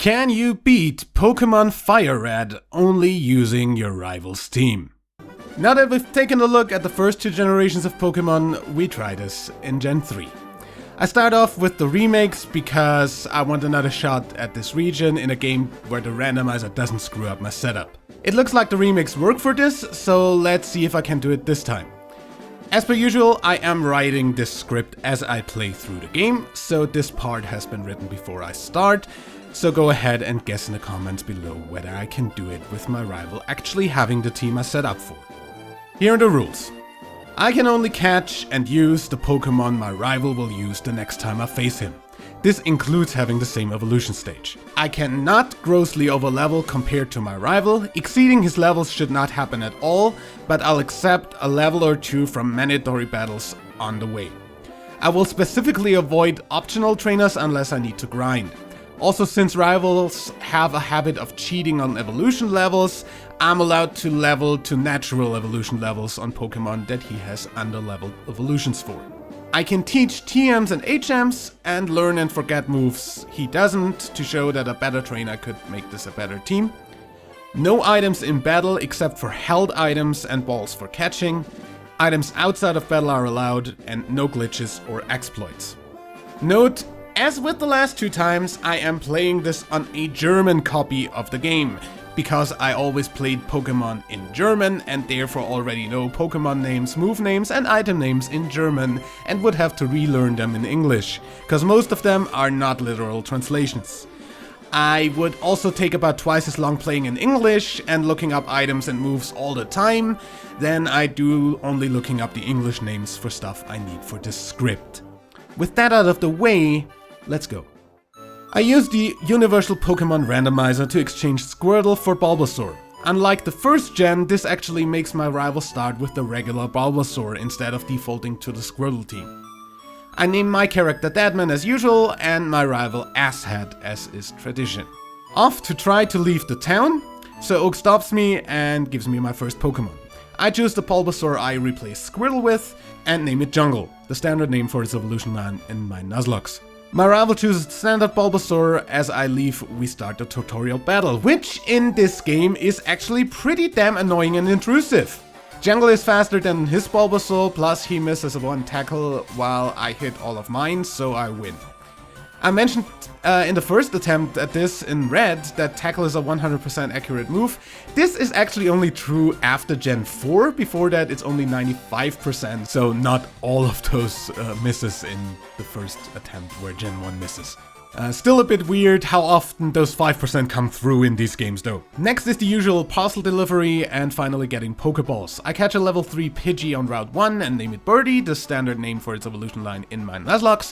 Can you beat Pokemon Fire Red only using your rival's team? Now that we've taken a look at the first two generations of Pokemon, we try this in Gen 3. I start off with the remakes because I want another shot at this region in a game where the randomizer doesn't screw up my setup. It looks like the remakes work for this, so let's see if I can do it this time. As per usual, I am writing this script as I play through the game, so this part has been written before I start, so go ahead and guess in the comments below whether I can do it with my rival actually having the team I set up for. Here are the rules. I can only catch and use the Pokemon my rival will use the next time I face him. This includes having the same evolution stage. I cannot grossly overlevel compared to my rival, exceeding his levels should not happen at all, but I'll accept a level or two from mandatory battles on the way. I will specifically avoid optional trainers unless I need to grind. Also, since rivals have a habit of cheating on evolution levels, I'm allowed to level to natural evolution levels on Pokemon that he has underleveled evolutions for. I can teach TMs and HMs and learn and forget moves he doesn't to show that a better trainer could make this a better team. No items in battle except for held items and balls for catching. Items outside of battle are allowed and no glitches or exploits. Note, as with the last two times, I am playing this on a German copy of the game, because I always played Pokemon in German and therefore already know Pokemon names, move names and item names in German and would have to relearn them in English, because most of them are not literal translations. I would also take about twice as long playing in English and looking up items and moves all the time than I do only looking up the English names for stuff I need for this script. With that out of the way, let's go. I use the Universal Pokemon Randomizer to exchange Squirtle for Bulbasaur. Unlike the first gen, this actually makes my rival start with the regular Bulbasaur instead of defaulting to the Squirtle team. I name my character Deadman as usual and my rival Asshead as is tradition. Off to try to leave the town, so Oak stops me and gives me my first Pokemon. I choose the Bulbasaur I replace Squirtle with and name it Jungle, the standard name for its evolution line in my Nuzlocke. My rival chooses standard Bulbasaur. As I leave, we start the tutorial battle, which in this game is actually pretty damn annoying and intrusive. Jungle is faster than his Bulbasaur, plus he misses one tackle while I hit all of mine, so I win. I mentioned in the first attempt at this in red that tackle is a 100% accurate move. This is actually only true after Gen 4, before that it's only 95%, so not all of those misses in the first attempt where Gen 1 misses. Still a bit weird how often those 5% come through in these games though. Next is the usual parcel delivery and finally getting Pokeballs. I catch a level 3 Pidgey on Route 1 and name it Birdie, the standard name for its evolution line in my Nuzlocke.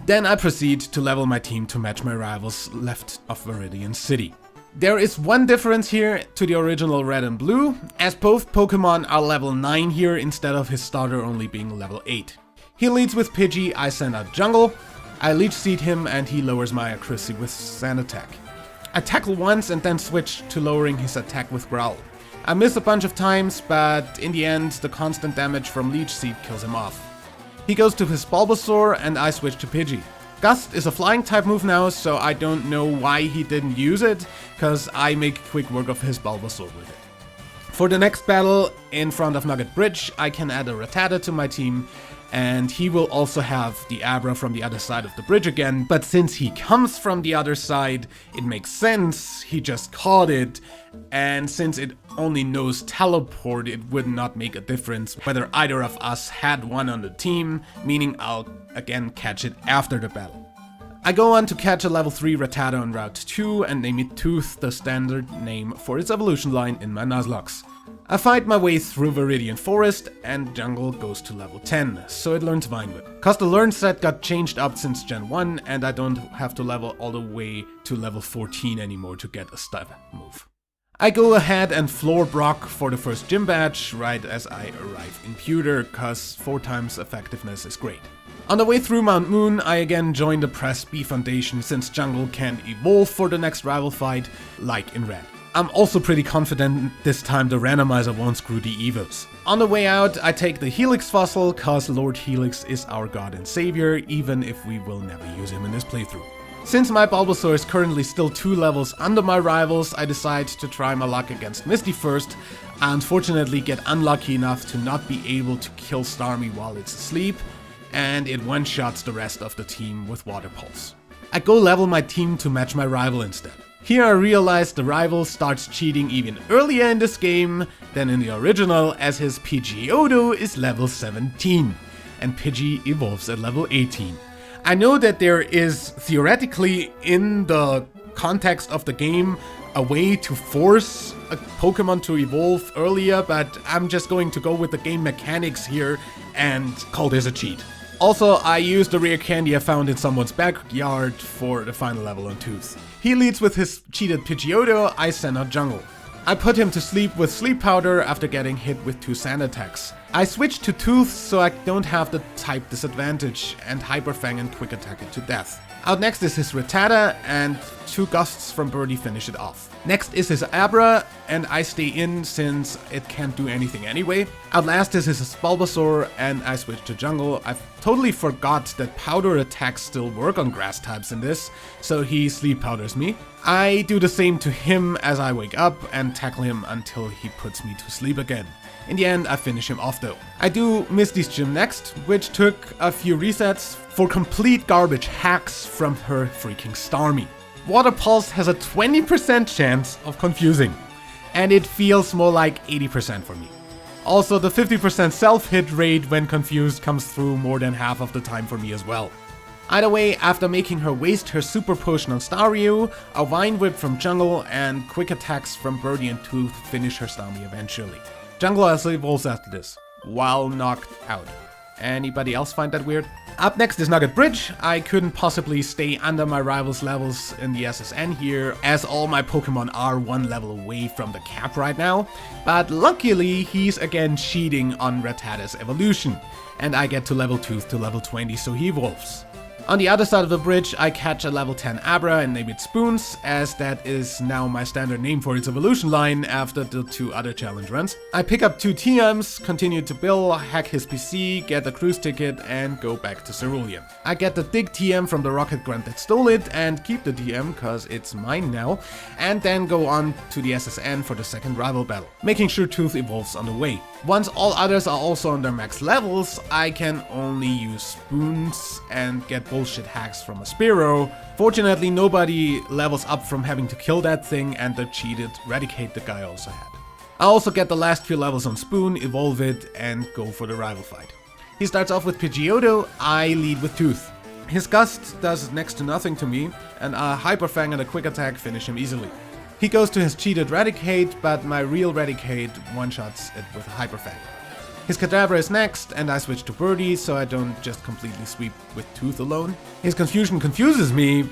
Then I proceed to level my team to match my rivals left of Viridian City. There is one difference here to the original Red and Blue, as both Pokemon are level 9 here instead of his starter only being level 8. He leads with Pidgey, I send out Jungle, I Leech Seed him and he lowers my accuracy with Sand Attack. I tackle once and then switch to lowering his attack with Growl. I miss a bunch of times, but in the end the constant damage from Leech Seed kills him off. He goes to his Bulbasaur and I switch to Pidgey. Gust is a flying type move now, so I don't know why he didn't use it, cause I make quick work of his Bulbasaur with it. For the next battle in front of Nugget Bridge, I can add a Rattata to my team, and he will also have the Abra from the other side of the bridge again, but since he comes from the other side, it makes sense, he just caught it, and since it only knows teleport, it would not make a difference whether either of us had one on the team, meaning I'll again catch it after the battle. I go on to catch a level 3 Rattata on Route 2 and name it Tooth, the standard name for its evolution line in my Nuzlocke. I fight my way through Viridian Forest and Jungle goes to level 10, so it learns Vinewood. Cause the learn set got changed up since Gen 1 and I don't have to level all the way to level 14 anymore to get a stab move. I go ahead and floor Brock for the first gym badge right as I arrive in Pewter, cause 4 times effectiveness is great. On the way through Mount Moon, I again join the Press B Foundation since Jungle can evolve for the next rival fight, like in Red. I'm also pretty confident this time the randomizer won't screw the evos. On the way out, I take the Helix fossil, cause Lord Helix is our god and savior, even if we will never use him in this playthrough. Since my Bulbasaur is currently still 2 levels under my rivals, I decide to try my luck against Misty first, and unfortunately get unlucky enough to not be able to kill Starmie while it's asleep, and it one-shots the rest of the team with Water Pulse. I go level my team to match my rival instead. Here I realize the rival starts cheating even earlier in this game than in the original, as his Pidgeotto is level 17, and Pidgey evolves at level 18. I know that there is, theoretically, in the context of the game, a way to force a Pokemon to evolve earlier, but I'm just going to go with the game mechanics here and call this a cheat. Also, I used the rare candy I found in someone's backyard for the final level on Tooth. He leads with his cheated Pidgeotto, I send out Jungle. I put him to sleep with Sleep Powder after getting hit with 2 sand attacks. I switched to Tooth so I don't have the type disadvantage, and Hyper Fang and Quick Attack it to death. Out next is his Rattata, and 2 Gusts from Birdie finish it off. Next is his Abra, and I stay in since it can't do anything anyway. Out last is his Bulbasaur, and I switch to Jungle. I totally forgot that Powder attacks still work on grass types in this, so he Sleep Powders me. I do the same to him as I wake up and tackle him until he puts me to sleep again. In the end, I finish him off though. I do Misty's Gym next, which took a few resets for complete garbage hacks from her freaking Starmie. Water Pulse has a 20% chance of confusing, and it feels more like 80% for me. Also, the 50% self-hit rate when confused comes through more than half of the time for me as well. Either way, after making her waste her Super Potion on Staryu, a Vine Whip from Jungle and Quick Attacks from Birdie and Tooth finish her Starmie eventually. Jungle also evolves after this, while knocked out. Anybody else find that weird? Up next is Nugget Bridge. I couldn't possibly stay under my rival's levels in the SSN here, as all my Pokemon are 1 level away from the cap right now. But luckily, he's again cheating on Rattata's evolution, and I get to level Tooth to level 20, so he evolves. On the other side of the bridge, I catch a level 10 Abra and name it Spoons, as that is now my standard name for its evolution line after the 2 other challenge runs. I pick up 2 TMs, continue to Bill, hack his PC, get a cruise ticket, and go back to Cerulean. I get the Dig TM from the Rocket Grunt that stole it and keep the TM cause it's mine now, and then go on to the SSN for the second rival battle, making sure Tooth evolves on the way. Once all others are also on their max levels, I can only use Spoons and get bullshit hacks from a Spearow. Fortunately, nobody levels up from having to kill that thing, and the cheated Eradicate the guy also had. I also get the last few levels on Spoon, evolve it, and go for the rival fight. He starts off with Pidgeotto, I lead with Tooth. His Gust does next to nothing to me, and a Hyper Fang and a Quick Attack finish him easily. He goes to his cheated Eradicate, but my real Eradicate one-shots it with a Hyper Fang. His Kadabra is next, and I switch to Birdie so I don't just completely sweep with Tooth alone. His Confusion confuses me.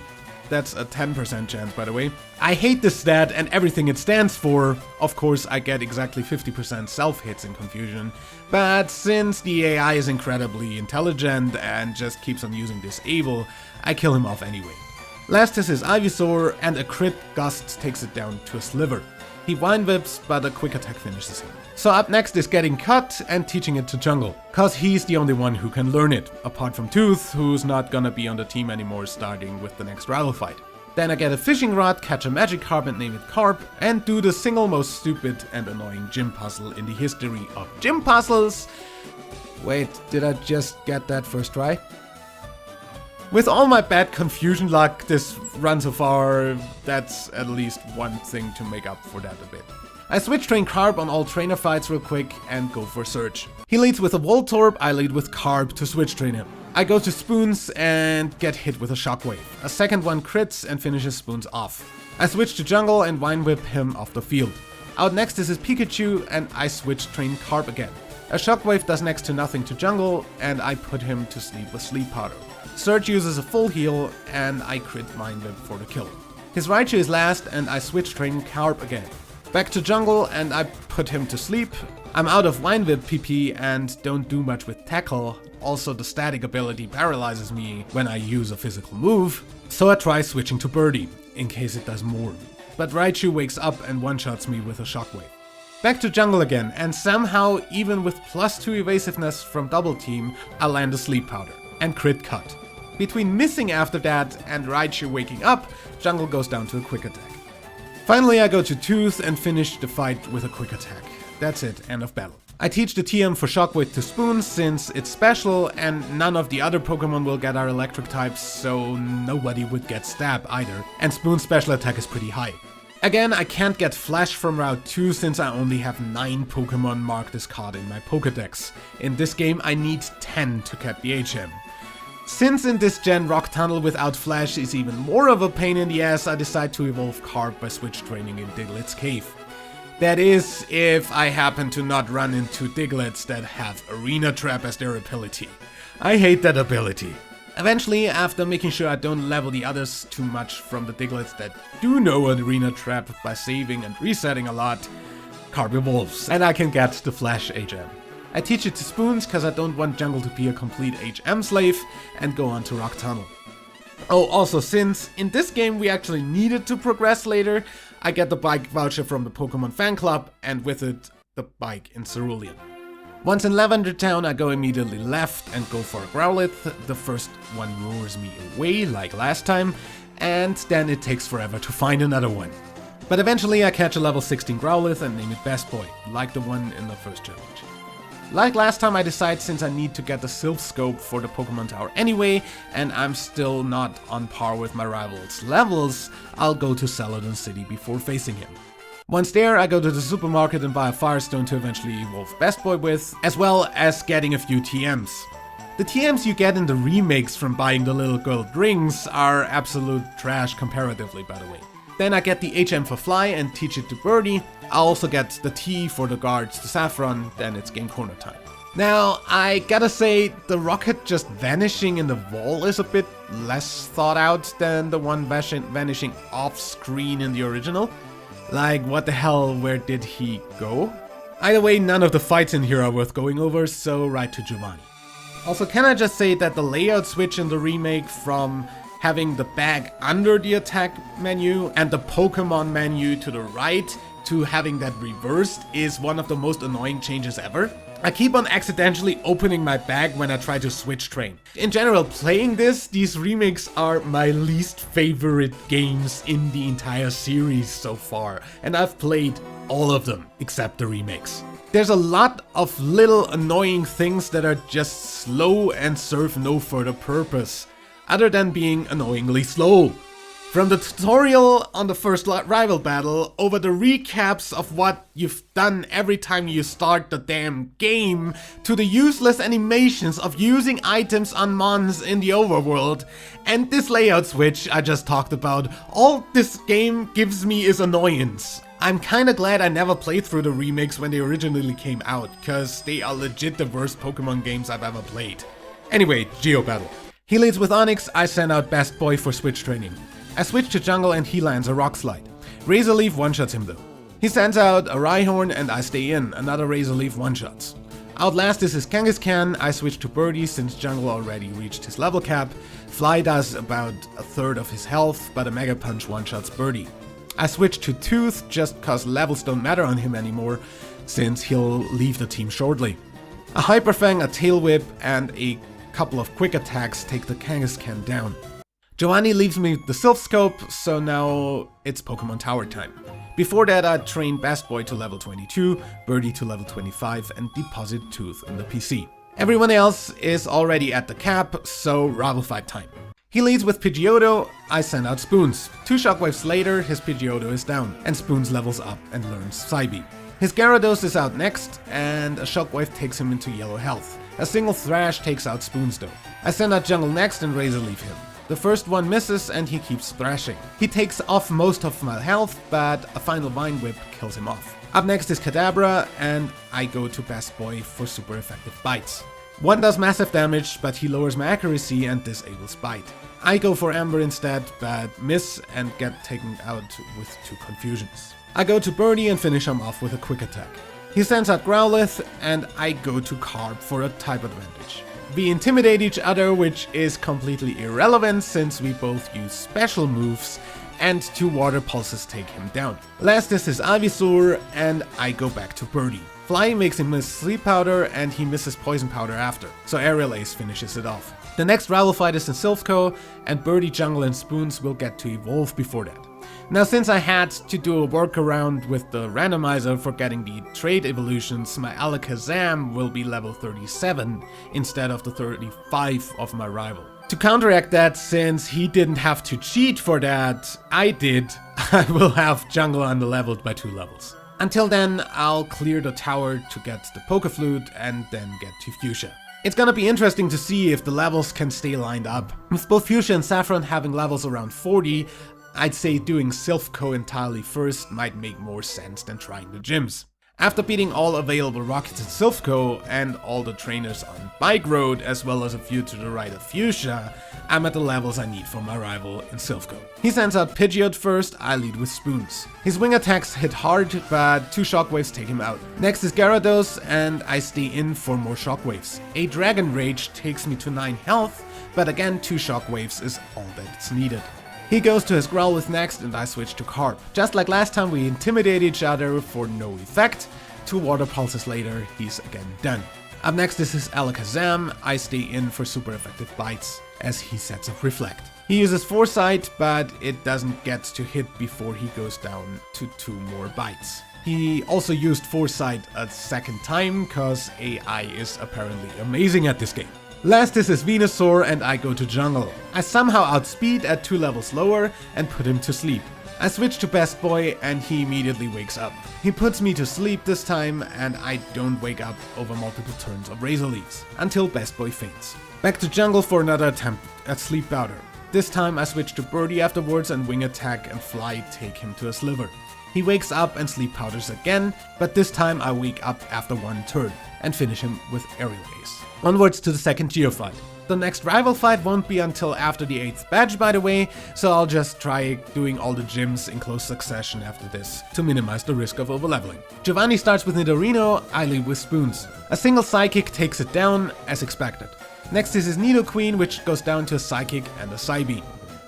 That's a 10% chance, by the way. I hate this stat and everything it stands for. Of course, I get exactly 50% self-hits in Confusion, but since the AI is incredibly intelligent and just keeps on using Disable, I kill him off anyway. Last is his Ivysaur, and a crit Gust takes it down to a Sliver. He Vine Whips, but a Quick Attack finishes him. So up next is getting Cut and teaching it to Jungle, cause he's the only one who can learn it, apart from Tooth, who's not gonna be on the team anymore starting with the next rival fight. Then I get a Fishing Rod, catch a Magikarp and name it Carp, and do the single most stupid and annoying gym puzzle in the history of gym puzzles. Wait, did I just get that first try? With all my bad Confusion luck this run so far, that's at least one thing to make up for that a bit. I switch train Carp on all trainer fights real quick and go for Surge. He leads with a Voltorb, I lead with Carp to switch train him. I go to Spoons and get hit with a Shockwave. A second one crits and finishes Spoons off. I switch to Jungle and Vine Whip him off the field. Out next is his Pikachu, and I switch train Carp again. A Shockwave does next to nothing to Jungle, and I put him to sleep with Sleep Powder. Surge uses a full heal, and I crit Vine Whip for the kill. His Raichu is last, and I switch train Carp again. Back to Jungle, and I put him to sleep. I'm out of Vine Whip PP and don't do much with Tackle. Also, the static ability paralyzes me when I use a physical move, so I try switching to Birdie, in case it does more. But Raichu wakes up and one-shots me with a Shockwave. Back to Jungle again, and somehow, even with +2 evasiveness from Double Team, I land a Sleep Powder and crit Cut. Between missing after that and Raichu waking up, Jungle goes down to a quick attack. Finally I go to Tooth and finish the fight with a quick attack. That's it, end of battle. I teach the TM for Shockwave to Spoon since it's special and none of the other Pokemon will get our electric types, so nobody would get Stab either. And Spoon's special attack is pretty high. Again, I can't get Flash from Route 2 since I only have 9 Pokemon marked as card in my Pokedex. In this game I need 10 to get the HM. Since in this gen Rock Tunnel without Flash is even more of a pain in the ass, I decide to evolve Carp by switch training in Diglett's cave. That is, if I happen to not run into Digletts that have Arena Trap as their ability. I hate that ability. Eventually, after making sure I don't level the others too much from the Digletts that do know Arena Trap by saving and resetting a lot, Carp evolves, and I can get the Flash HM. I teach it to Spoons cause I don't want Jungle to be a complete HM slave, and go on to Rock Tunnel. Oh, also since in this game we actually needed to progress later, I get the bike voucher from the Pokemon fan club, and with it, the bike in Cerulean. Once in Lavender Town, I go immediately left and go for a Growlithe. The first one lures me away, like last time, and then it takes forever to find another one. But eventually I catch a level 16 Growlithe and name it Best Boy, like the one in the first challenge. Like last time I decide since I need to get the Sylph Scope for the Pokemon Tower anyway, and I'm still not on par with my rival's levels, I'll go to Celadon City before facing him. Once there, I go to the supermarket and buy a Firestone to eventually evolve Best Boy with, as well as getting a few TMs. The TMs you get in the remakes from buying the little gold rings are absolute trash comparatively, by the way. Then I get the HM for Fly and teach it to Birdie. I also get the T for the guards to Saffron, then it's game corner time. Now, I gotta say, the rocket just vanishing in the wall is a bit less thought out than the one vanishing off screen in the original. Like, what the hell, where did he go? Either way, none of the fights in here are worth going over, so right to Giovanni. Also, can I just say that the layout switch in the remake from having the bag under the attack menu and the Pokemon menu to the right to having that reversed is one of the most annoying changes ever. I keep on accidentally opening my bag when I try to switch train. In general, playing these remakes are my least favorite games in the entire series so far, and I've played all of them except the remakes. There's a lot of little annoying things that are just slow and serve no further purpose, other than being annoyingly slow. From the tutorial on the first rival battle, over the recaps of what you've done every time you start the damn game, to the useless animations of using items on mons in the overworld, and this layout switch I just talked about, all this game gives me is annoyance. I'm kinda glad I never played through the remakes when they originally came out, cause they are legit the worst Pokemon games I've ever played. Anyway, Geo Battle. He leads with Onix, I send out Best Boy for switch training. I switch to jungle and he lands a Rock Slide. Razor Leaf one-shots him though. He sends out a Rhyhorn and I stay in, another Razor Leaf one-shots. Outlast is his Kangaskhan, I switch to Birdie since jungle already reached his level cap. Fly does about a third of his health, but a Mega Punch one-shots Birdie. I switch to Tooth just cause levels don't matter on him anymore, since he'll leave the team shortly. A Hyper Fang, a Tail Whip, and a couple of quick attacks take the Kangaskhan down. Giovanni leaves me the Sylph Scope, so now it's Pokemon Tower time. Before that I train Best Boy to level 22, Birdie to level 25 and deposit Tooth in the PC. Everyone else is already at the cap, so rival fight time. He leads with Pidgeotto, I send out Spoons. 2 Shockwaves later, his Pidgeotto is down, and Spoons levels up and learns Psybeam. His Gyarados is out next, and a Shockwave takes him into yellow health. A single Thrash takes out Spoons though. I send out Jungle next and Razor Leaf him. The first one misses and he keeps thrashing. He takes off most of my health, but a final Vine Whip kills him off. Up next is Kadabra, and I go to Best Boy for super effective bites. One does massive damage, but he lowers my accuracy and disables bite. I go for Amber instead, but miss and get taken out with 2 confusions. I go to Birdie and finish him off with a quick attack. He sends out Growlithe, and I go to Carp for a type advantage. We intimidate each other, which is completely irrelevant since we both use special moves, and 2 water pulses take him down. Last is his Ivysaur, and I go back to Birdie. Fly makes him miss Sleep Powder, and he misses Poison Powder after, so Aerial Ace finishes it off. The next rival fight is in Silphco, and Birdie, Jungle and Spoons will get to evolve before that. Now, since I had to do a workaround with the randomizer for getting the trait evolutions, my Alakazam will be level 37 instead of the 35 of my rival. To counteract that, since he didn't have to cheat for that, I did, I will have Jungle underleveled by 2 levels. Until then, I'll clear the tower to get the Pokeflute and then get to Fuchsia. It's gonna be interesting to see if the levels can stay lined up. With both Fuchsia and Saffron having levels around 40, I'd say doing Silphco entirely first might make more sense than trying the gyms. After beating all available rockets in Silphco and all the trainers on Bike Road, as well as a few to the right of Fuchsia, I'm at the levels I need for my rival in Silphco. He sends out Pidgeot first, I lead with Spoons. His wing attacks hit hard, but 2 shockwaves take him out. Next is Gyarados, and I stay in for more shockwaves. A Dragon Rage takes me to 9 health, but again 2 shockwaves is all that's needed. He goes to his Growlithe next, and I switch to Carp. Just like last time, we intimidate each other for no effect. 2 water pulses later, he's again done. Up next is his Alakazam. I stay in for super effective bites, as he sets up Reflect. He uses Foresight, but it doesn't get to hit before he goes down to 2 more bites. He also used Foresight a second time, cause AI is apparently amazing at this game. Last is his Venusaur, and I go to Jungle. I somehow outspeed at 2 levels lower and put him to sleep. I switch to Best Boy and he immediately wakes up. He puts me to sleep this time, and I don't wake up over multiple turns of Razor Leaves, until Best Boy faints. Back to Jungle for another attempt at Sleep Powder. This time I switch to Birdie afterwards, and Wing Attack and Fly take him to a Sliver. He wakes up and Sleep Powders again, but this time I wake up after 1 turn and finish him with Aerial Ace. Onwards to the second Geo fight. The next rival fight won't be until after the 8th badge, by the way, so I'll just try doing all the gyms in close succession after this to minimize the risk of overleveling. Giovanni starts with Nidorino, I lead with Spoons. A single Psychic takes it down, as expected. Next is his Nidoqueen, which goes down to a Psychic and a Psybeam.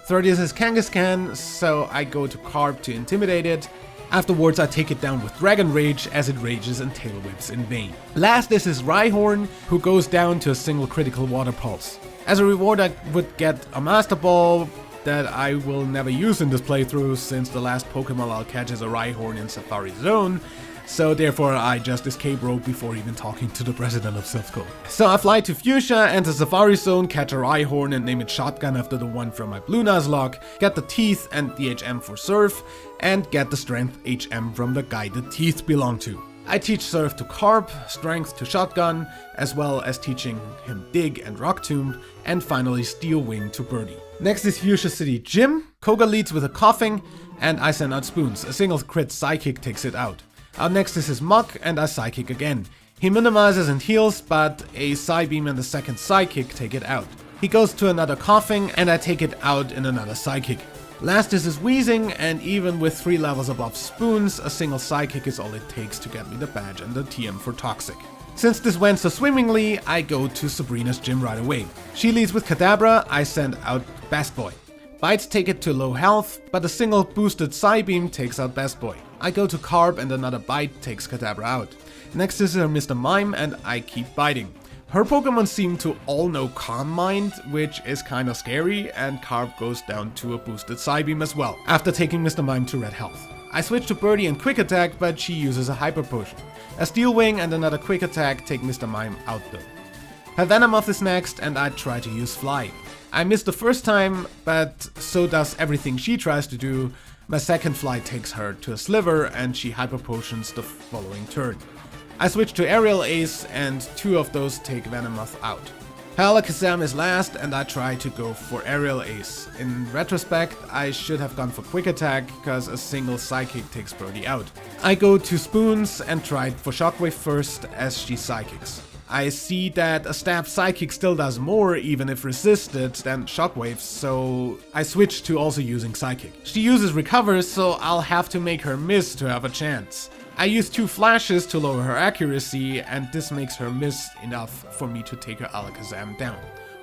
Third is his Kangaskhan, so I go to Carp to intimidate it. Afterwards I take it down with Dragon Rage as it rages and tail whips in vain. Last is his Rhyhorn, who goes down to a single critical Water Pulse. As a reward I would get a Master Ball that I will never use in this playthrough, since the last Pokemon I'll catch is a Rhyhorn in Safari Zone, so therefore I just escape rope before even talking to the president of Silphco. So I fly to Fuchsia, enter Safari Zone, catch a Rhyhorn and name it Shotgun after the one from my Blue Nuzlocke, get the Teeth and the HM for Surf, and get the Strength HM from the guy the teeth belong to. I teach Surf to Carp, Strength to Shotgun, as well as teaching him Dig and Rock Tomb, and finally Steel Wing to Birdie. Next is Fuchsia City Gym. Koga leads with a Coughing, and I send out Spoons. A single crit Psychic takes it out. Up next is his Muk, and I Psychic again. He minimizes and heals, but a Psybeam and a second Psychic take it out. He goes to another Coughing, and I take it out in another Psychic. Last is his Wheezing, and even with 3 levels above Spoons, a single Psychic is all it takes to get me the badge and the TM for Toxic. Since this went so swimmingly, I go to Sabrina's gym right away. She leads with Kadabra, I send out Best Boy. Bites take it to low health, but a single boosted Psybeam takes out Best Boy. I go to Carp and another Bite takes Kadabra out. Next is her Mr. Mime, and I keep biting. Her Pokemon seem to all know Calm Mind, which is kinda scary, and Carp goes down to a boosted Psybeam as well, after taking Mr. Mime to red health. I switch to Birdie and Quick Attack, but she uses a Hyper Potion. A Steel Wing and another Quick Attack take Mr. Mime out though. Her Venomoth is next, and I try to use Fly. I miss the first time, but so does everything she tries to do. My second Fly takes her to a Sliver, and she Hyper Potions the following turn. I switch to Aerial Ace, and 2 of those take Venomoth out. Alakazam is last, and I try to go for Aerial Ace. In retrospect, I should have gone for Quick Attack, cause a single Psychic takes Birdie out. I go to Spoons and tried for Shockwave first, as she Psychics. I see that a Stab Psychic still does more, even if resisted, than Shockwave, so I switch to also using Psychic. She uses Recover, so I'll have to make her miss to have a chance. I use 2 flashes to lower her accuracy, and this makes her miss enough for me to take her Alakazam down.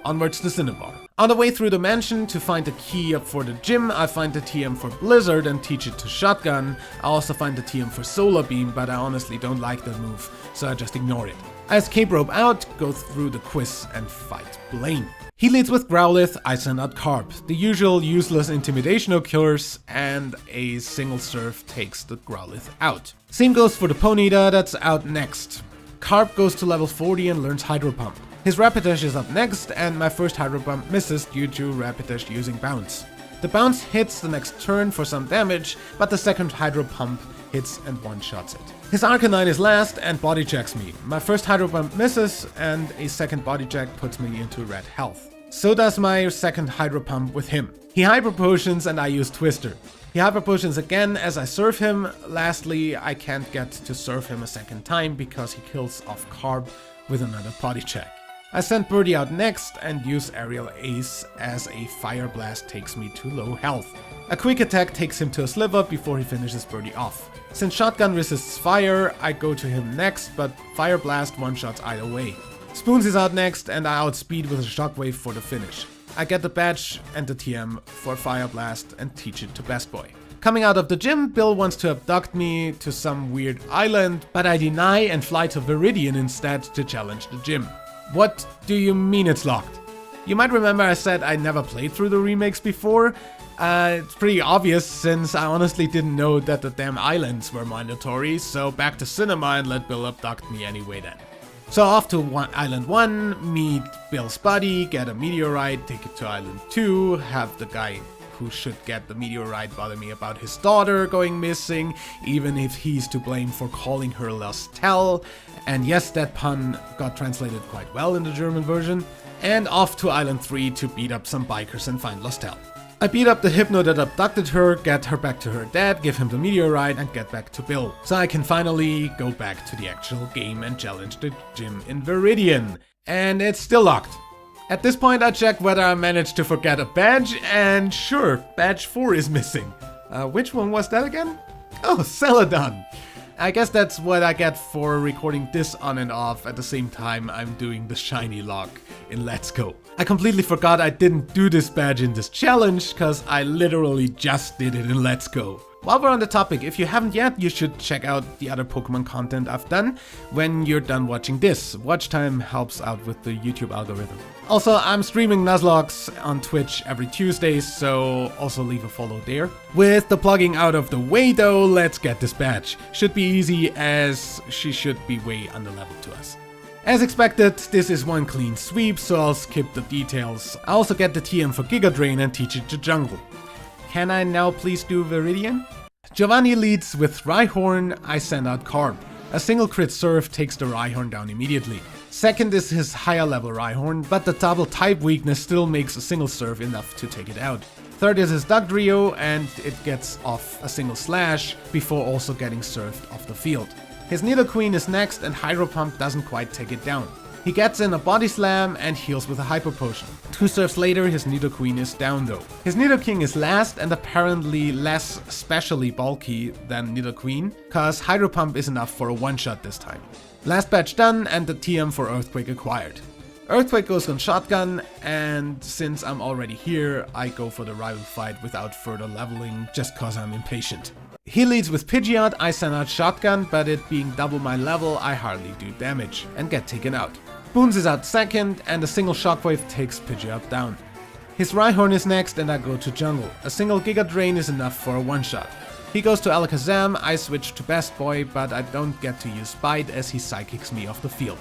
Onwards to Cinnabar. On the way through the mansion to find the key up for the gym, I find the TM for Blizzard and teach it to Shotgun. I also find the TM for Solar Beam, but I honestly don't like that move, so I just ignore it. I escape rope out, go through the quiz, and fight Blaine. He leads with Growlithe, I send out Carp. The usual useless intimidation occurs and a single surf takes the Growlithe out. Same goes for the Ponyta that's out next. Carp goes to level 40 and learns Hydro Pump. His Rapidash is up next and my first Hydro Pump misses due to Rapidash using Bounce. The Bounce hits the next turn for some damage, but the second Hydro Pump hits and one-shots it. His Arcanine is last and body checks me. My first Hydro Pump misses and a second body check puts me into red health. So does my second Hydro Pump with him. He Hyper Potions and I use Twister. He Hyper Potions again as I surf him. Lastly, I can't get to surf him a second time because he kills off Carp with another body check. I send Birdie out next and use Aerial Ace as a Fire Blast takes me to low health. A Quick Attack takes him to a Sliver before he finishes Birdie off. Since Shotgun resists fire, I go to him next, but Fire Blast one-shots either way. Spoons is out next and I outspeed with a Shockwave for the finish. I get the badge and the TM for Fire Blast and teach it to Best Boy. Coming out of the gym, Bill wants to abduct me to some weird island, but I deny and fly to Viridian instead to challenge the gym. What do you mean it's locked? You might remember I said I never played through the remakes before. It's pretty obvious since I honestly didn't know that the damn islands were mandatory, so back to cinema and let Bill abduct me anyway then. So off to Island 1, meet Bill's buddy, get a meteorite, take it to Island 2, have the guy who should get the meteorite bother me about his daughter going missing, even if he's to blame for calling her Lostel. And yes, that pun got translated quite well in the German version. And off to Island 3 to beat up some bikers and find Lostel. I beat up the Hypno that abducted her, get her back to her dad, give him the meteorite and get back to Bill. So I can finally go back to the actual game and challenge the gym in Viridian. And it's still locked. At this point I check whether I managed to forget a badge, and sure, badge 4 is missing. Which one was that again? Oh, Celadon! I guess that's what I get for recording this on and off at the same time I'm doing the shiny lock in Let's Go. I completely forgot I didn't do this badge in this challenge, cause I literally just did it in Let's Go. While we're on the topic, if you haven't yet, you should check out the other Pokemon content I've done when you're done watching this. Watch time helps out with the YouTube algorithm. Also, I'm streaming Nuzlocke on Twitch every Tuesday, so also leave a follow there. With the plugging out of the way though, let's get this badge. Should be easy as she should be way underleveled to us. As expected, this is one clean sweep, so I'll skip the details. I also get the TM for Giga Drain and teach it to Jungle. Can I now please do Viridian? Giovanni leads with Rhyhorn, I send out Carp. A single crit surf takes the Rhyhorn down immediately. Second is his higher level Rhyhorn, but the double type weakness still makes a single surf enough to take it out. Third is his Dugtrio and it gets off a single slash before also getting surfed off the field. His Nidoqueen is next and Hydro Pump doesn't quite take it down. He gets in a Body Slam and heals with a Hyper Potion. 2 surfs later, his Nidoqueen is down though. His Nidoking is last and apparently less specially bulky than Nidoqueen, cause Hydro Pump is enough for a one-shot this time. Last batch done and the TM for Earthquake acquired. Earthquake goes on Shotgun, and since I'm already here, I go for the rival fight without further leveling, just cause I'm impatient. He leads with Pidgeot, I send out Shotgun, but it being double my level, I hardly do damage, and get taken out. Boons is out second, and a single Shockwave takes Pidgeot down. His Rhyhorn is next, and I go to Jungle. A single Giga Drain is enough for a one-shot. He goes to Alakazam, I switch to Best Boy, but I don't get to use Bite as he Psychics me off the field.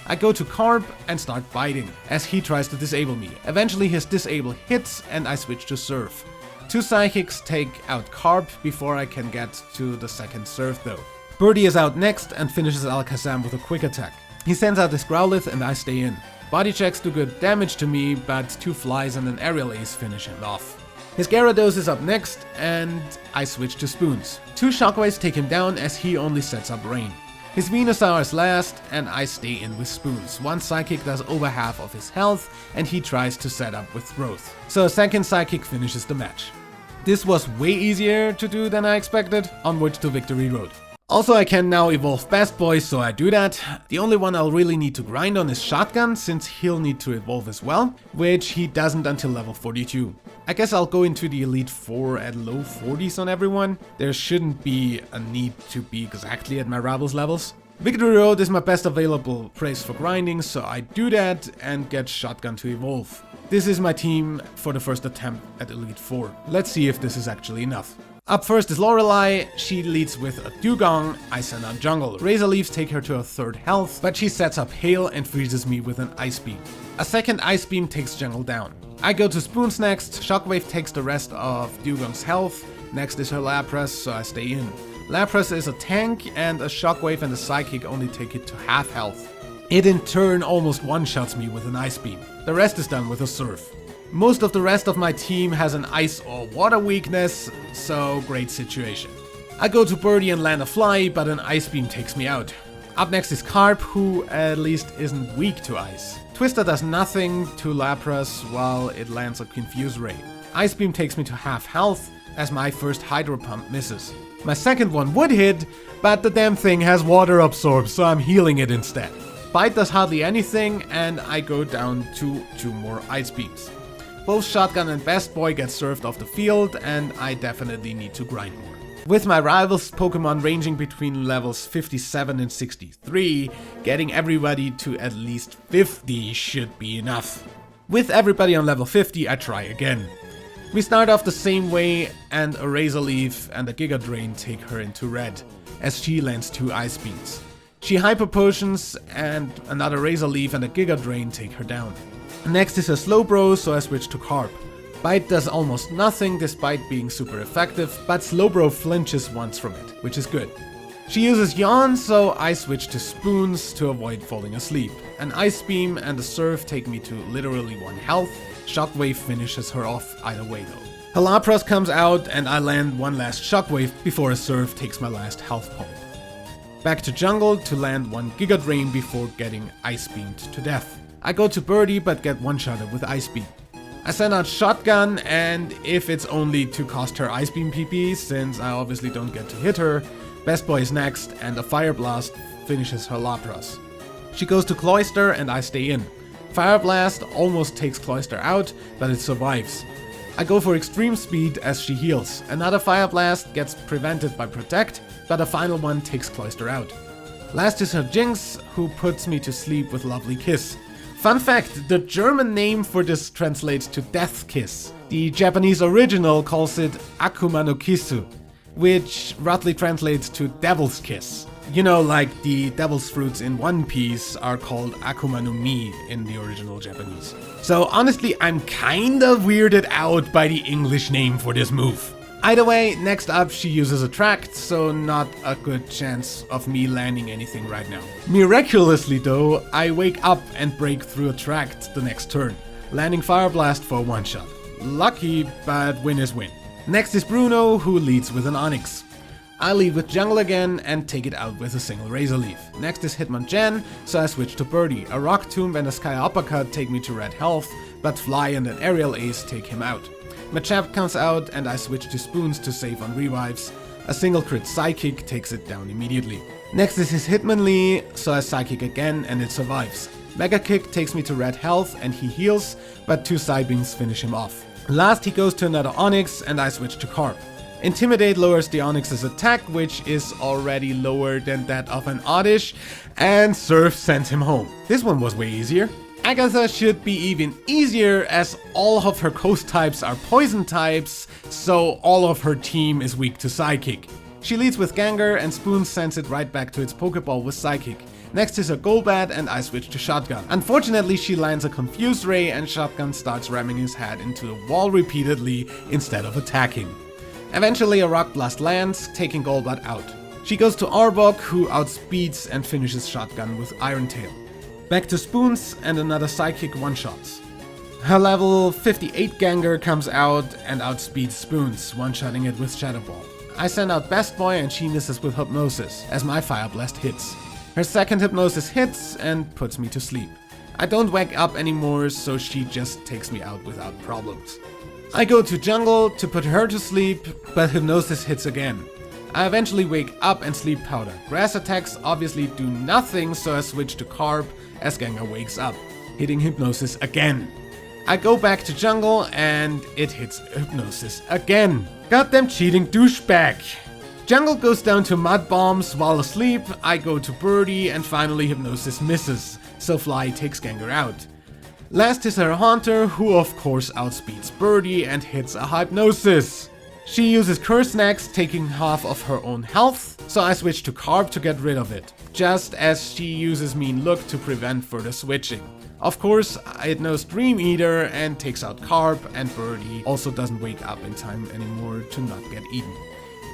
I go to Carp and start biting, as he tries to disable me. Eventually his disable hits and I switch to Surf. 2 Psychics take out Carp before I can get to the second Surf though. Birdie is out next and finishes Alakazam with a Quick Attack. He sends out his Growlithe and I stay in. Body checks do good damage to me, but 2 Flies and an Aerial Ace finish him off. His Gyarados is up next and I switch to Spoons. 2 Shockwaves take him down as he only sets up Rain. His Venusaur is last, and I stay in with Spoons. 1 Psychic does over half of his health, and he tries to set up with Growth. So a second Psychic finishes the match. This was way easier to do than I expected. Onwards to Victory Road. Also, I can now evolve Best Boy, so I do that. The only one I'll really need to grind on is Shotgun, since he'll need to evolve as well, which he doesn't until level 42. I guess I'll go into the Elite 4 at low 40s on everyone. There shouldn't be a need to be exactly at my Rivals levels. Victory Road is my best available place for grinding, so I do that and get Shotgun to evolve. This is my team for the first attempt at Elite 4. Let's see if this is actually enough. Up first is Lorelei. She leads with a Dugong. I send out jungle. Razor Leaves take her to her 3rd health, but she sets up Hail and freezes me with an Ice Beam. A second Ice Beam takes jungle down. I go to Spoons next. Shockwave takes the rest of Dugong's health. Next is her Lapras, so I stay in. Lapras is a tank, and a Shockwave and a Psychic only take it to half health. It in turn almost one-shots me with an Ice Beam. The rest is done with a Surf. Most of the rest of my team has an ice or water weakness, so great situation. I go to Birdie and land a fly, but an Ice Beam takes me out. Up next is Carp, who at least isn't weak to ice. Twister does nothing to Lapras while it lands a Confuse Ray. Ice Beam takes me to half health, as my first Hydro Pump misses. My second one would hit, but the damn thing has Water Absorb, so I'm healing it instead. Bite does hardly anything, and I go down to 2 more Ice Beams. Both Shotgun and Best Boy get served off the field, and I definitely need to grind more. With my rivals Pokemon ranging between levels 57 and 63, getting everybody to at least 50 should be enough. With everybody on level 50, I try again. We start off the same way, and a Razor Leaf and a Giga Drain take her into red, as she lands 2 Ice Beams. She Hyper Potions, and another Razor Leaf and a Giga Drain take her down. Next is a Slowbro, so I switch to Carp. Bite does almost nothing despite being super effective, but Slowbro flinches once from it, which is good. She uses Yawn, so I switch to Spoons to avoid falling asleep. An Ice Beam and a Surf take me to literally 1 health. Shockwave finishes her off either way though. Halapras comes out and I land 1 last Shockwave before a Surf takes my last health point. Back to jungle to land 1 Giga Drain before getting Ice Beamed to death. I go to Birdie but get one-shotted with Ice Beam. I send out Shotgun, and if it's only to cost her Ice Beam PP, since I obviously don't get to hit her, Best Boy is next, and a Fire Blast finishes her Lapras. She goes to Cloyster and I stay in. Fire Blast almost takes Cloyster out, but it survives. I go for Extreme Speed as she heals. Another Fire Blast gets prevented by Protect, but a final one takes Cloyster out. Last is her Jinx, who puts me to sleep with Lovely Kiss. Fun fact, the German name for this translates to Death Kiss. The Japanese original calls it Akuma no Kisu, which roughly translates to Devil's Kiss. You know, like the devil's fruits in One Piece are called Akuma no Mi in the original Japanese. So honestly, I'm kind of weirded out by the English name for this move. Either way, next up she uses Attract, so not a good chance of me landing anything right now. Miraculously though, I wake up and break through Attract the next turn, landing Fire Blast for a one-shot. Lucky, but win is win. Next is Bruno, who leads with an Onix. I lead with Jungle again and take it out with a single Razor Leaf. Next is Hitmonchan, so I switch to Birdie. A Rock Tomb and a Sky Uppercut take me to red health, but Fly and an Aerial Ace take him out. Machamp comes out and I switch to Spoons to save on revives. A single crit Psychic takes it down immediately. Next is his Hitmonlee, so I Psychic again and it survives. Mega Kick takes me to red health and he heals, but 2 Psybeams finish him off. Last he goes to another Onix and I switch to Carp. Intimidate lowers the Onix's attack, which is already lower than that of an Oddish, and Surf sends him home. This one was way easier. Agatha should be even easier as all of her coast types are poison types, so all of her team is weak to Psychic. She leads with Gengar and Spoons sends it right back to its Pokeball with Psychic. Next is a Golbat and I switch to Shotgun. Unfortunately she lands a Confuse Ray and Shotgun starts ramming his head into the wall repeatedly instead of attacking. Eventually a Rock Blast lands, taking Golbat out. She goes to Arbok, who outspeeds and finishes Shotgun with Iron Tail. Back to Spoons and another Psychic one-shots. Her level 58 Gengar comes out and outspeeds Spoons, one-shotting it with Shadow Ball. I send out Best Boy and she misses with Hypnosis, as my Fire Blast hits. Her second Hypnosis hits and puts me to sleep. I don't wake up anymore, so she just takes me out without problems. I go to Jungle to put her to sleep, but Hypnosis hits again. I eventually wake up and Sleep Powder. Grass attacks obviously do nothing, so I switch to Carp as Gengar wakes up, hitting Hypnosis again. I go back to Jungle and it hits Hypnosis again. Goddamn cheating douchebag. Jungle goes down to Mud Bombs while asleep. I go to Birdie and finally Hypnosis misses, so Fly takes Gengar out. Last is her Haunter, who of course outspeeds Birdie and hits a Hypnosis. She uses Curse next, taking half of her own health, so I switch to Carp to get rid of it, just as she uses Mean Look to prevent further switching. Of course, it knows Dream Eater and takes out Carp, and Birdie also doesn't wake up in time anymore to not get eaten.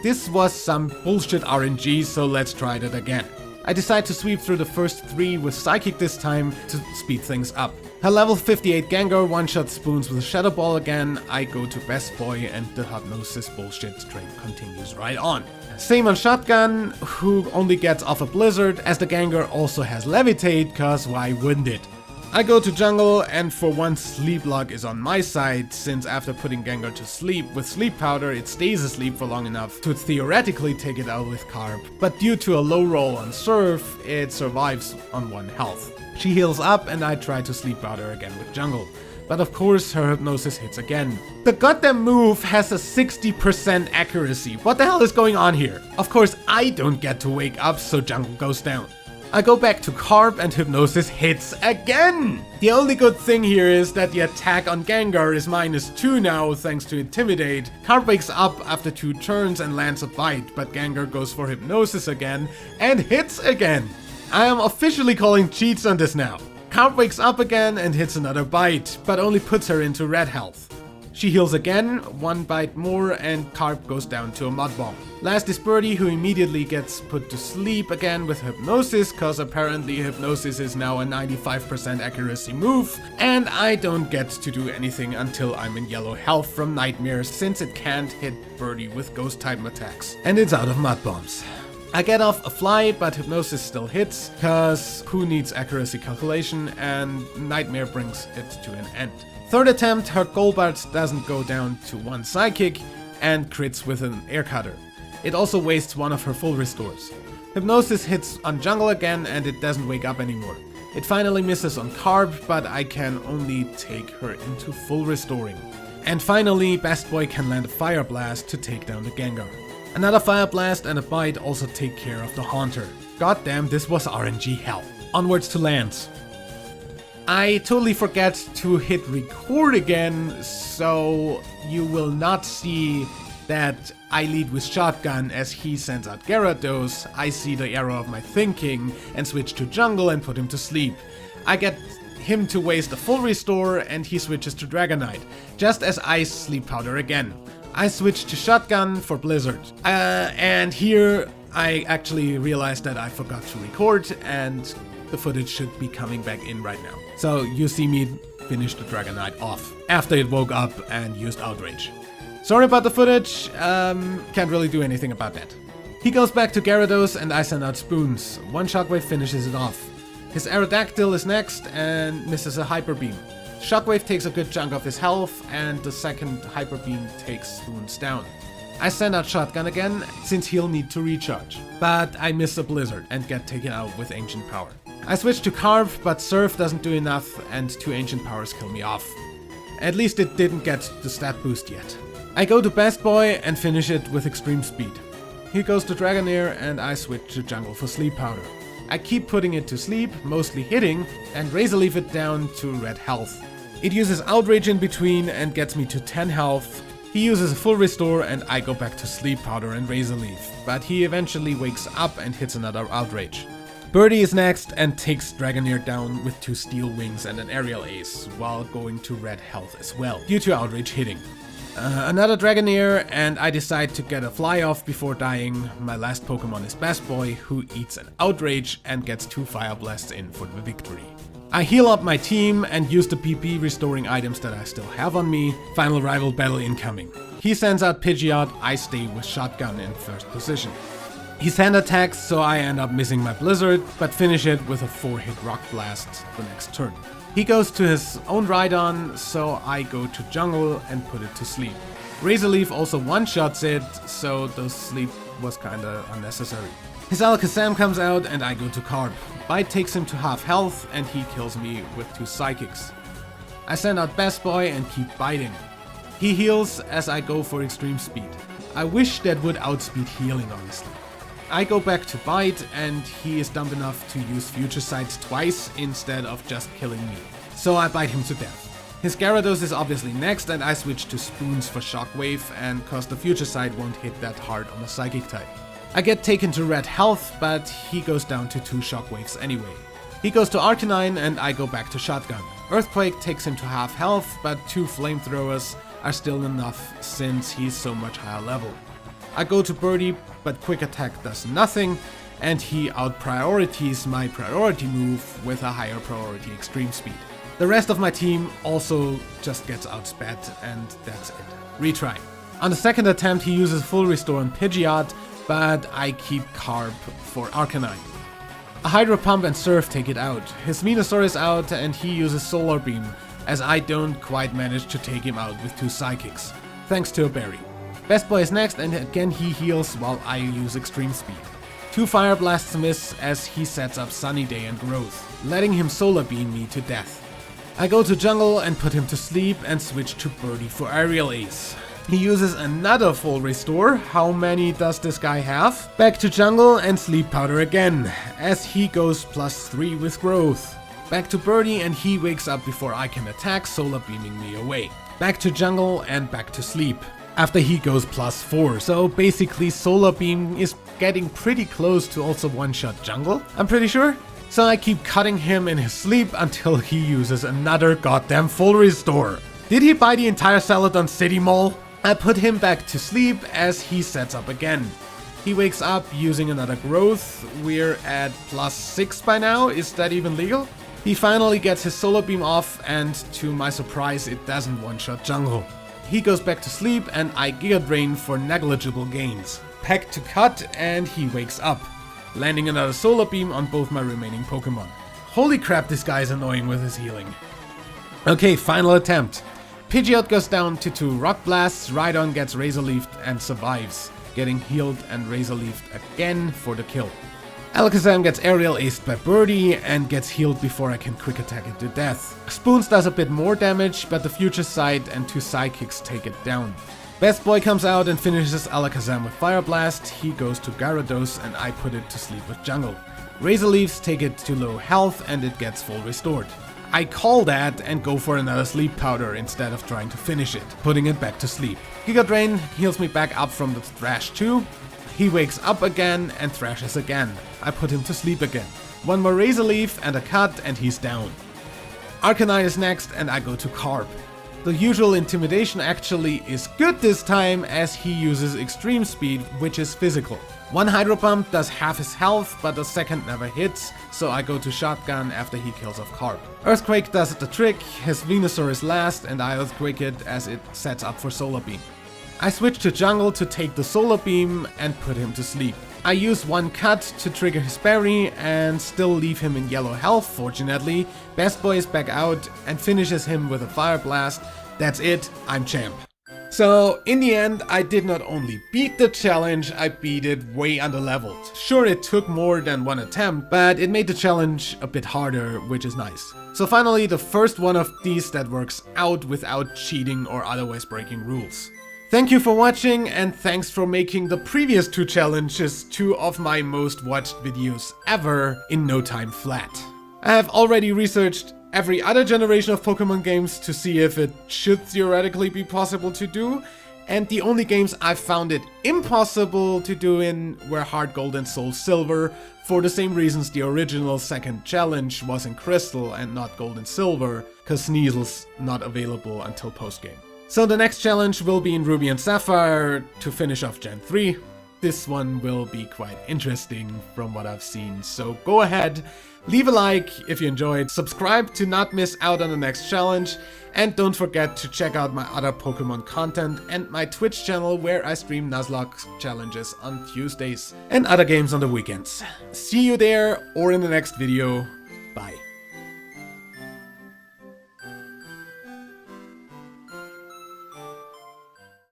This was some bullshit RNG, so let's try that again. I decide to sweep through the first 3 with Psychic this time to speed things up. Her level 58 Gengar one-shot Spoons with a Shadow Ball again. I go to Best Boy and the Hypnosis bullshit train continues right on. Same on Shotgun, who only gets off a Blizzard, as the Gengar also has Levitate, cause why wouldn't it? I go to jungle, and for once Sleep Lock is on my side, since after putting Gengar to sleep with Sleep Powder, it stays asleep for long enough to theoretically take it out with Carp, but due to a low roll on Surf, it survives on 1 health. She heals up, and I try to Sleep Powder again with jungle. But of course her Hypnosis hits again. The goddamn move has a 60% accuracy. What the hell is going on here? Of course I don't get to wake up, so jungle goes down. I go back to Carp and Hypnosis hits again! The only good thing here is that the attack on Gengar is -2 now thanks to Intimidate. Carp wakes up after 2 turns and lands a bite, but Gengar goes for Hypnosis again and hits again! I am officially calling cheats on this now. Carp wakes up again and hits another bite, but only puts her into red health. She heals again, 1 bite more, and Carp goes down to a Mud Bomb. Last is Birdie, who immediately gets put to sleep again with Hypnosis, cause apparently Hypnosis is now a 95% accuracy move, and I don't get to do anything until I'm in yellow health from Nightmares, since it can't hit Birdie with Ghost type attacks, and it's out of Mud Bombs. I get off a fly, but Hypnosis still hits, cause who needs accuracy calculation, and Nightmare brings it to an end. Third attempt, her Golbat doesn't go down to 1 Psychic, and crits with an Air Cutter. It also wastes 1 of her full restores. Hypnosis hits on jungle again, and it doesn't wake up anymore. It finally misses on Carp, but I can only take her into full restoring. And finally, Best Boy can land a Fire Blast to take down the Gengar. Another Fire Blast and a Bite also take care of the Haunter. Goddamn, this was RNG hell. Onwards to lands. I totally forget to hit record again, so you will not see that I lead with Shotgun as he sends out Gyarados. I see the error of my thinking and switch to jungle and put him to sleep. I get him to waste a full restore and he switches to Dragonite, just as I Sleep Powder again. I switch to Shotgun for Blizzard. And here I actually realized that I forgot to record and the footage should be coming back in right now. So you see me finish the Dragonite off after it woke up and used Outrage. Sorry about the footage, can't really do anything about that. He goes back to Gyarados and I send out Spoons. 1 Shockwave finishes it off. His Aerodactyl is next and misses a Hyper Beam. Shockwave takes a good chunk of his health and the second Hyper Beam takes Spoons down. I send out Shotgun again, since he'll need to recharge. But I miss a Blizzard and get taken out with Ancient Power. I switch to Carp, but Surf doesn't do enough and 2 Ancient Powers kill me off. At least it didn't get the stat boost yet. I go to Best Boy and finish it with Extreme Speed. He goes to Dragonair and I switch to Jungle for Sleep Powder. I keep putting it to sleep, mostly hitting, and Razor Leaf it down to red health. It uses Outrage in between and gets me to 10 health. He uses a full restore and I go back to Sleep Powder and Razor Leaf, but he eventually wakes up and hits another Outrage. Birdie is next and takes Dragonair down with 2 Steel Wings and an Aerial Ace, while going to red health as well, due to Outrage hitting. Another Dragonair, and I decide to get a Fly Off before dying. My last Pokemon is Best Boy, who eats an Outrage and gets 2 Fire Blasts in for the victory. I heal up my team and use the PP restoring items that I still have on me. Final rival battle incoming. He sends out Pidgeot, I stay with Shotgun in first position. His hand attacks, so I end up missing my Blizzard, but finish it with a 4-hit Rock Blast the next turn. He goes to his own Rhydon, so I go to jungle and put it to sleep. Razor Leaf also one-shots it, so the sleep was kinda unnecessary. His Alakazam comes out and I go to Carp. Bite takes him to half health and he kills me with 2 Psychics. I send out Best Boy and keep biting. He heals as I go for Extreme Speed. I wish that would outspeed healing, honestly. I go back to Bite and he is dumb enough to use Future Sights twice instead of just killing me. so I bite him to death. His Gyarados is obviously next, and I switch to Spoons for Shockwave, and cause the future side won't hit that hard on the Psychic type. I get taken to red health, but he goes down to 2 Shockwaves anyway. He goes to Arcanine, and I go back to Shotgun. Earthquake takes him to half health, but 2 Flamethrowers are still enough since he's so much higher level. I go to Birdie, but Quick Attack does nothing, and he out-priorities my priority move with a higher priority Extreme Speed. The rest of my team also just gets outsped, and that's it. Retry. On the second attempt he uses Full Restore on Pidgeot, but I keep Carp for Arcanine. A Hydro Pump and Surf take it out. His Venusaur is out and he uses Solar Beam, as I don't quite manage to take him out with 2 Psychics, thanks to a Berry. Best Boy is next, and again he heals while I use Extreme Speed. 2 Fire Blasts miss as he sets up Sunny Day and Growth, letting him Solar Beam me to death. I go to jungle and put him to sleep and switch to Birdie for Aerial Ace. He uses another Full Restore. How many does this guy have? Back to jungle and Sleep Powder again, as he goes +3 with Growth. Back to Birdie and he wakes up before I can attack, Solar Beaming me away. Back to jungle and back to sleep, after he goes +4, so basically Solar Beam is getting pretty close to also one-shot jungle, I'm pretty sure. So I keep cutting him in his sleep until he uses another goddamn Full Restore. Did he buy the entire Celadon City Mall? I put him back to sleep as he sets up again. He wakes up using another Growth. We're at +6 by now, is that even legal? He finally gets his Solar Beam off, and to my surprise it doesn't one-shot jungle. He goes back to sleep and I Giga Drain for negligible gains. Peck to cut and he wakes up, landing another Solar Beam on both my remaining Pokemon. Holy crap, this guy is annoying with his healing. Okay, final attempt. Pidgeot goes down to 2 Rock Blasts, Rhydon gets Razor Leafed and survives, getting healed and Razor Leafed again for the kill. Alakazam gets Aerial Aced by Birdie and gets healed before I can Quick Attack it to death. Spoons does a bit more damage, but the Future Sight and 2 Psychics take it down. Best Boy comes out and finishes Alakazam with Fire Blast. He goes to Gyarados and I put it to sleep with Jungle. Razor Leaves take it to low health and it gets full restored. I call that and go for another Sleep Powder instead of trying to finish it, putting it back to sleep. Giga Drain heals me back up from the Thrash too. He wakes up again and thrashes again. I put him to sleep again. One more Razor Leaf and a cut and he's down. Arcanine is next and I go to Carp. The usual Intimidation actually is good this time as he uses Extreme Speed, which is physical. One Hydro Pump does half his health, but the second never hits, so I go to Shotgun after he kills off Carp. Earthquake does the trick, his Venusaur is last and I Earthquake it as it sets up for Solar Beam. I switch to Jungle to take the Solar Beam and put him to sleep. I use one cut to trigger his berry and still leave him in yellow health, fortunately. Best Boy is back out and finishes him with a Fire Blast. That's it, I'm champ. So, in the end, I did not only beat the challenge, I beat it way underleveled. Sure, it took more than one attempt, but it made the challenge a bit harder, which is nice. So finally, the first one of these that works out without cheating or otherwise breaking rules. Thank you for watching, and thanks for making the previous 2 challenges 2 of my most watched videos ever in no time flat. I have already researched every other generation of Pokemon games to see if it should theoretically be possible to do, and the only games I found it impossible to do in were Heart Gold and Soul Silver, for the same reasons the original second challenge was in Crystal and not Gold and Silver, cause Sneasel's not available until post-game. So the next challenge will be in Ruby and Sapphire to finish off Gen 3. This one will be quite interesting from what I've seen, so go ahead, leave a like if you enjoyed, subscribe to not miss out on the next challenge, and don't forget to check out my other Pokemon content and my Twitch channel where I stream Nuzlocke challenges on Tuesdays and other games on the weekends. See you there or in the next video. Bye.